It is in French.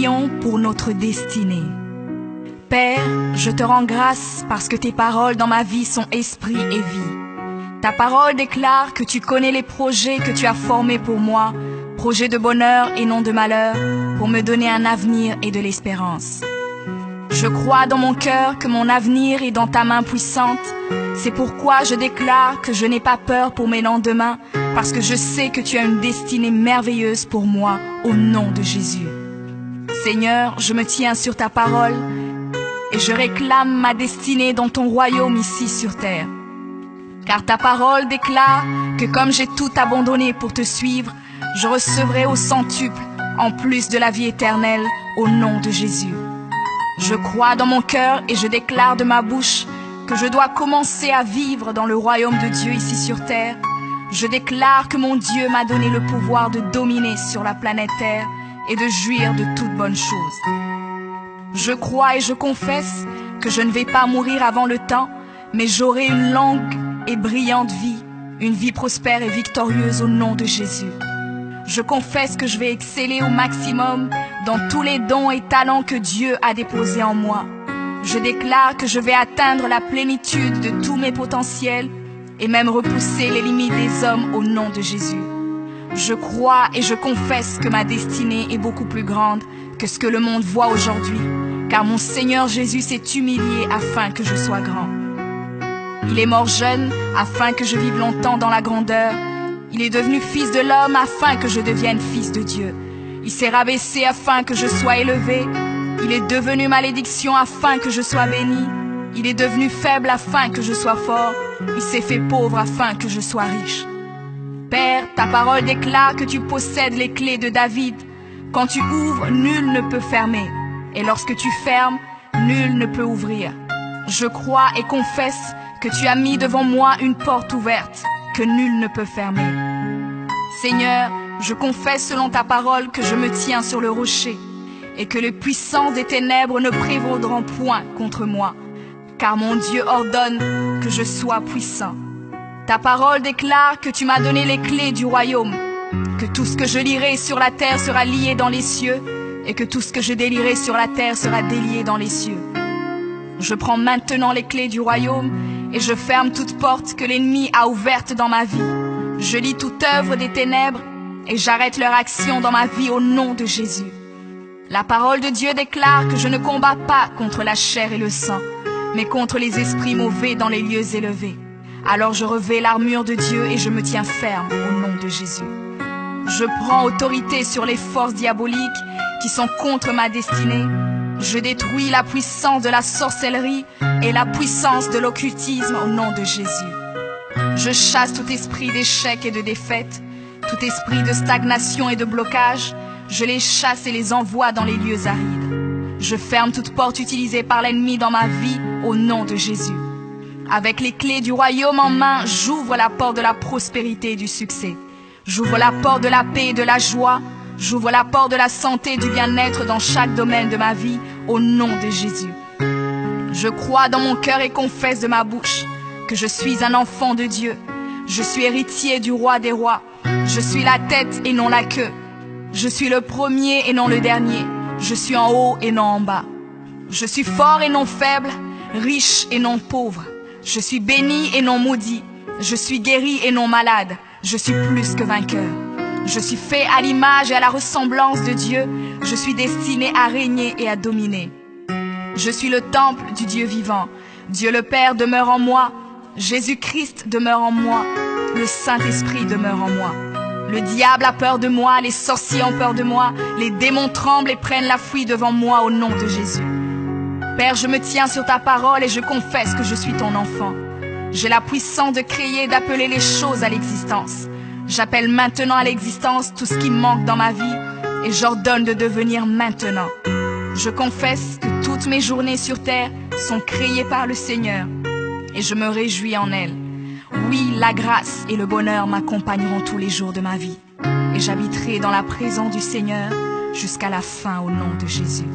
prions pour notre destinée. Père, je te rends grâce parce que tes paroles dans ma vie sont esprit et vie. Ta parole déclare que tu connais les projets que tu as formés pour moi, projets de bonheur et non de malheur, pour me donner un avenir et de l'espérance. Je crois dans mon cœur que mon avenir est dans ta main puissante. C'est pourquoi je déclare que je n'ai pas peur pour mes lendemains, parce que je sais que tu as une destinée merveilleuse pour moi, au nom de Jésus. Seigneur, je me tiens sur ta parole et je réclame ma destinée dans ton royaume ici sur terre. Car ta parole déclare que comme j'ai tout abandonné pour te suivre, je recevrai au centuple, en plus de la vie éternelle, au nom de Jésus. Je crois dans mon cœur et je déclare de ma bouche que je dois commencer à vivre dans le royaume de Dieu ici sur terre. Je déclare que mon Dieu m'a donné le pouvoir de dominer sur la planète Terre et de jouir de toutes bonnes choses. Je crois et je confesse que je ne vais pas mourir avant le temps, mais j'aurai une longue et brillante vie, une vie prospère et victorieuse au nom de Jésus. Je confesse que je vais exceller au maximum dans tous les dons et talents que Dieu a déposés en moi. Je déclare que je vais atteindre la plénitude de tous mes potentiels et même repousser les limites des hommes au nom de Jésus. Je crois et je confesse que ma destinée est beaucoup plus grande que ce que le monde voit aujourd'hui, car mon Seigneur Jésus s'est humilié afin que je sois grand. Il est mort jeune afin que je vive longtemps dans la grandeur. Il est devenu fils de l'homme afin que je devienne fils de Dieu. Il s'est rabaissé afin que je sois élevé. Il est devenu malédiction afin que je sois béni. Il est devenu faible afin que je sois fort. Il s'est fait pauvre afin que je sois riche. Père, ta parole déclare que tu possèdes les clés de David. Quand tu ouvres, nul ne peut fermer. Et lorsque tu fermes, nul ne peut ouvrir. Je crois et confesse que tu as mis devant moi une porte ouverte que nul ne peut fermer. Seigneur, je confesse selon ta parole que je me tiens sur le rocher et que les puissances des ténèbres ne prévaudront point contre moi, car mon Dieu ordonne que je sois puissant. Ta parole déclare que tu m'as donné les clés du royaume, que tout ce que je lirai sur la terre sera lié dans les cieux et que tout ce que je délierai sur la terre sera délié dans les cieux. Je prends maintenant les clés du royaume et je ferme toute porte que l'ennemi a ouverte dans ma vie. Je lis toute œuvre des ténèbres et j'arrête leur action dans ma vie au nom de Jésus. La parole de Dieu déclare que je ne combats pas contre la chair et le sang, mais contre les esprits mauvais dans les lieux élevés. Alors je revêts l'armure de Dieu et je me tiens ferme au nom de Jésus. Je prends autorité sur les forces diaboliques qui sont contre ma destinée. Je détruis la puissance de la sorcellerie et la puissance de l'occultisme au nom de Jésus. Je chasse tout esprit d'échec et de défaite, tout esprit de stagnation et de blocage. Je les chasse et les envoie dans les lieux arides. Je ferme toute porte utilisée par l'ennemi dans ma vie au nom de Jésus. Avec les clés du royaume en main, j'ouvre la porte de la prospérité et du succès. J'ouvre la porte de la paix et de la joie. J'ouvre la porte de la santé et du bien-être dans chaque domaine de ma vie, au nom de Jésus. Je crois dans mon cœur et confesse de ma bouche que je suis un enfant de Dieu. Je suis héritier du roi des rois. Je suis la tête et non la queue. Je suis le premier et non le dernier. Je suis en haut et non en bas. Je suis fort et non faible, riche et non pauvre. Je suis béni et non maudit. Je suis guéri et non malade. Je suis plus que vainqueur. Je suis fait à l'image et à la ressemblance de Dieu. Je suis destiné à régner et à dominer. Je suis le temple du Dieu vivant. Dieu le Père demeure en moi. Jésus-Christ demeure en moi. Le Saint-Esprit demeure en moi. Le diable a peur de moi, les sorciers ont peur de moi, les démons tremblent et prennent la fuite devant moi au nom de Jésus. Père, je me tiens sur ta parole et je confesse que je suis ton enfant. J'ai la puissance de créer et d'appeler les choses à l'existence. J'appelle maintenant à l'existence tout ce qui manque dans ma vie et j'ordonne de devenir maintenant. Je confesse que toutes mes journées sur terre sont créées par le Seigneur et je me réjouis en elles. Oui, la grâce et le bonheur m'accompagneront tous les jours de ma vie et j'habiterai dans la présence du Seigneur jusqu'à la fin au nom de Jésus.